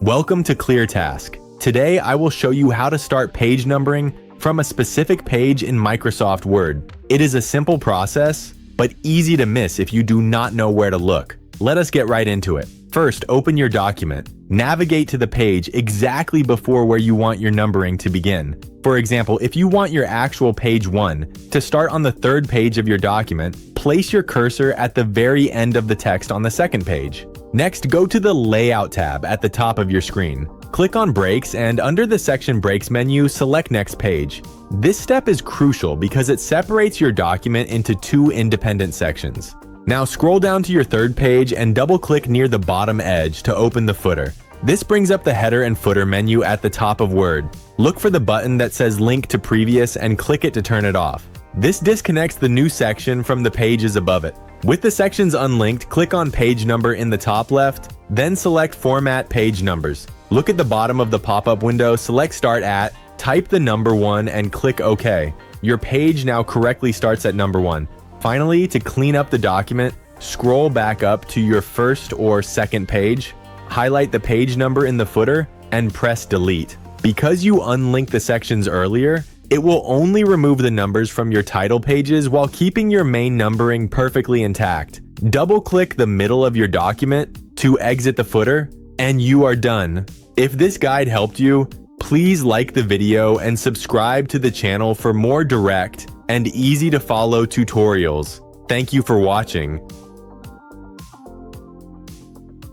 Welcome to ClearTask. Today I will show you how to start page numbering from a specific page in Microsoft Word. It is a simple process, but easy to miss if you do not know where to look. Let us get right into it. First, open your document. Navigate to the page exactly before where you want your numbering to begin. For example, if you want your actual page 1 to start on the third page of your document, place your cursor at the very end of the text on the second page. Next, go to the Layout tab at the top of your screen. Click on Breaks, and under the section Breaks menu, select Next Page. This step is crucial because it separates your document into two independent sections. Now scroll down to your third page and double-click near the bottom edge to open the footer. This brings up the header and footer menu at the top of Word. Look for the button that says Link to Previous and click it to turn it off. This disconnects the new section from the pages above it. With the sections unlinked, click on Page Number in the top left, then select Format Page Numbers. Look at the bottom of the pop-up window, select Start At, type the number 1 and click OK. Your page now correctly starts at number 1. Finally, to clean up the document, scroll back up to your first or second page, highlight the page number in the footer, and press Delete. Because you unlinked the sections earlier, it will only remove the numbers from your title pages while keeping your main numbering perfectly intact. Double-click the middle of your document to exit the footer, and you are done. If this guide helped you, please like the video and subscribe to the channel for more direct and easy-to-follow tutorials. Thank you for watching.